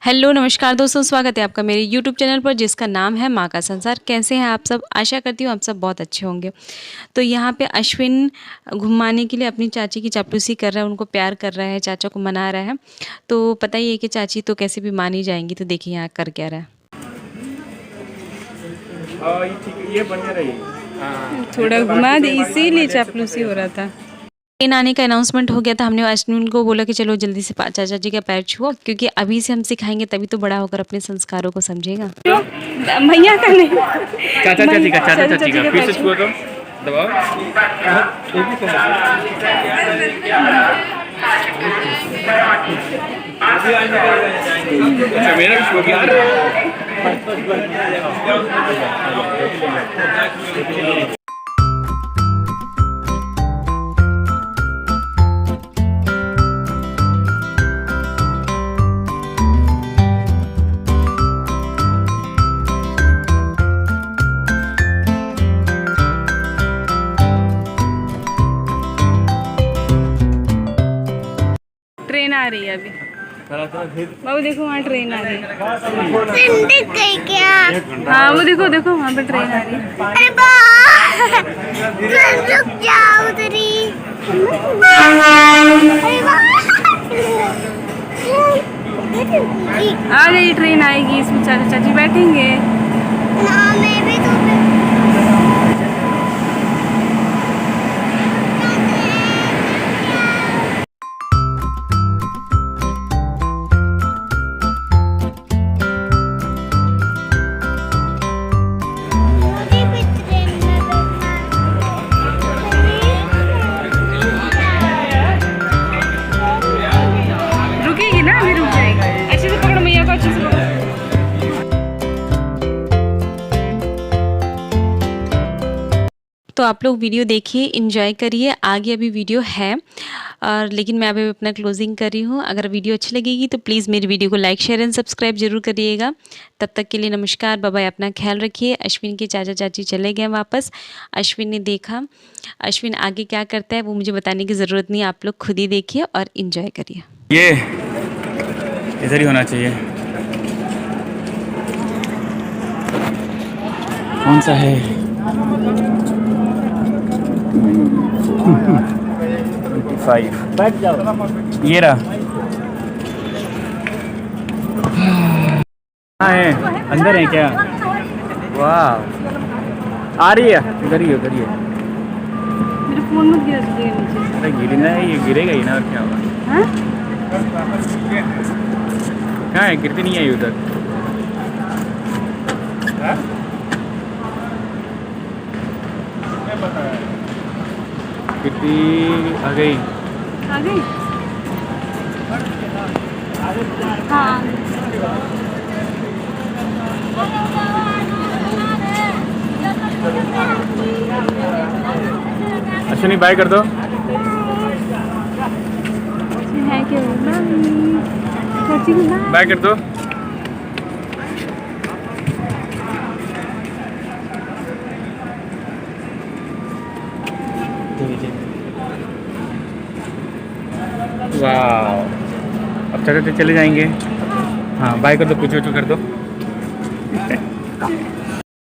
Hello नमस्कार दोस्तों, स्वागत है आपका मेरे यूट्यूब चैनल पर जिसका नाम है माँ का संसार। कैसे हैं आप सब? आशा करती हूँ आप सब बहुत अच्छे होंगे। तो यहाँ पे अश्विन घुमाने के लिए अपनी चाची की चापलूसी कर रहा है, उनको प्यार कर रहा है, चाचा को मना रहा है। तो पता ही है कि चाची तो कैसे भी मानी जाएंगी। तो देखिए यहाँ कर क्या रहा है। ये बढ़िया रही। थोड़ा घुमा दे, इसीलिए चापलूसी हो रहा था। ट्रेन आने का अनाउंसमेंट हो गया था। हमने अश्विन को बोला कि चलो जल्दी से चाचा जी का पैर छुओ, क्योंकि अभी से हम सिखाएंगे तभी तो बड़ा होकर अपने संस्कारों को समझेगा। मैया का नहीं, चाचा चाची का फिर से छुओ तो दबाओ। अच्छा मेरा भी छुओ क्या? ट्रेन आ रही है अभी। बाबू देखो वहाँ ट्रेन आ रही है। क्या? हाँ वो देखो देखो वहाँ पे ट्रेन आ रही है। अरे वाह! रुक जाओ उधरी। अरे वाह! आ गई ट्रेन, आएगी, इसमें चाचा चाची बैठेंगे। ना मैं भी तो रुकेगी ना, अभी रुक जाएगी। अच्छे से पकड़ो मैया को, अच्छे से पकड़ो। तो आप लोग वीडियो देखिए, एंजॉय करिए। आगे अभी वीडियो है और लेकिन मैं अभी अपना क्लोजिंग कर रही हूँ। अगर वीडियो अच्छी लगेगी तो प्लीज़ मेरी वीडियो को लाइक शेयर एंड सब्सक्राइब जरूर करिएगा। तब तक के लिए नमस्कार, बाय बाय, अपना ख्याल रखिए। अश्विन के चाचा चाची चले गए वापस। अश्विन ने देखा, अश्विन आगे क्या करता है वो मुझे बताने की ज़रूरत नहीं, आप लोग खुद ही देखिए और इन्जॉय करिए। ये इधर ही होना चाहिए। कौन सा है? 25। बैठ जाओ। ये रहा। हाँ है, अंदर है क्या? वाह, आ रही है। इधर ही उधर ही है। मेरे फोन मत गिरा दीजिएगा नीचे। अरे गिरना है, ये गिरेगा ही ना, और क्या होगा? हाँ? कहाँ है? गिरती नहीं है ये उधर। गिरती आ गई। आ गई? हाँ। अश्विनी बाय कर दो। है क्या? चाची को बाय। बाय कर दो। वाह, अब चलते चले जाएंगे। हाँ बाय कर दो, कुछ कर दो।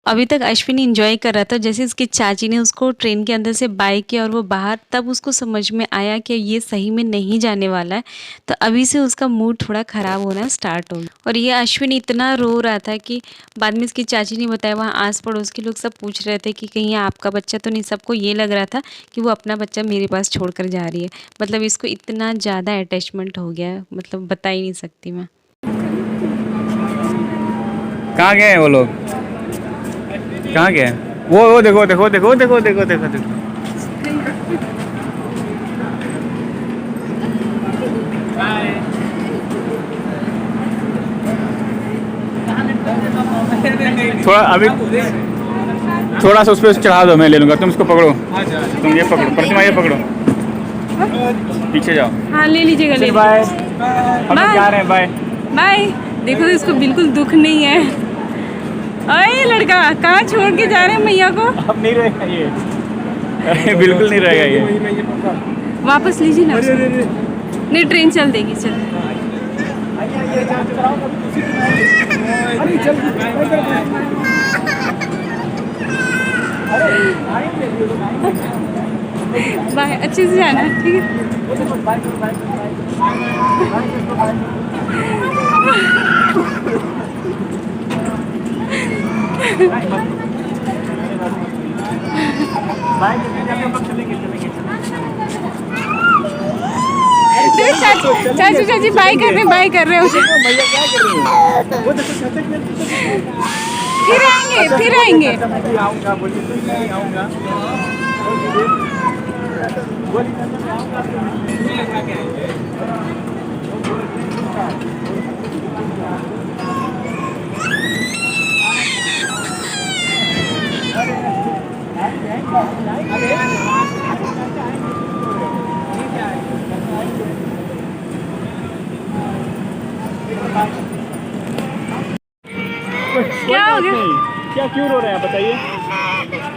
अभी तक अश्विनी एंजॉय कर रहा था। जैसे उसकी चाची ने उसको ट्रेन के अंदर से बाय किया और वो बाहर, तब उसको समझ में आया कि ये सही में नहीं जाने वाला है। तो अभी से उसका मूड थोड़ा ख़राब होना स्टार्ट हो गया। और ये अश्विनी इतना रो रहा था कि बाद में इसकी चाची ने बताया, वहाँ आस पड़ोस के लोग सब पूछ रहे थे कि कहीं आपका बच्चा तो नहीं। सबको ये लग रहा था कि वो अपना बच्चा मेरे पास छोड़ कर जा रही है। मतलब इसको इतना ज़्यादा अटैचमेंट हो गया है, मतलब बता ही नहीं सकती मैं। कहाँ गए हैं वो लोग? कहाँ गए? वो देखो देखो देखो देखो देखो देखो देखो। थोड़ा अभी थोड़ा सा उस पर चढ़ा दो, मैं ले लूँगा। तुम इसको पकड़ो, तुम ये पकड़ो, प्रतिमा ये पकड़ो, पीछे जाओ। हाँ ले लीजिएगा, ले बाय, हम लोग जा रहे हैं। Bye bye. देखो तो इसको बिल्कुल दुख नहीं है। अरे लड़का कहाँ छोड़ के जा रहे हैं मैया को? अब नहीं रहेगा ये। बिल्कुल नहीं रहेगा ये। वापस लीजिए ना उसको। नहीं ट्रेन चल देगी, चल बाय, अच्छे से जाना, ठीक है। चाचू चाचू चाची बाय कर रहे हैं भैया क्या कर रही हैं? वो देखो छत पे फिर आएंगे। आऊंगा, बोलिए तो नहीं आऊंगा। बोली मैं आऊंगा तो लगा के क्या हो गया? क्या क्यों रो रहे हैं बताइए,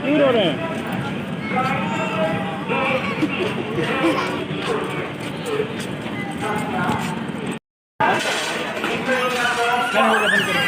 क्यों रो रहे हैं? क्या हो गया, बंद करो।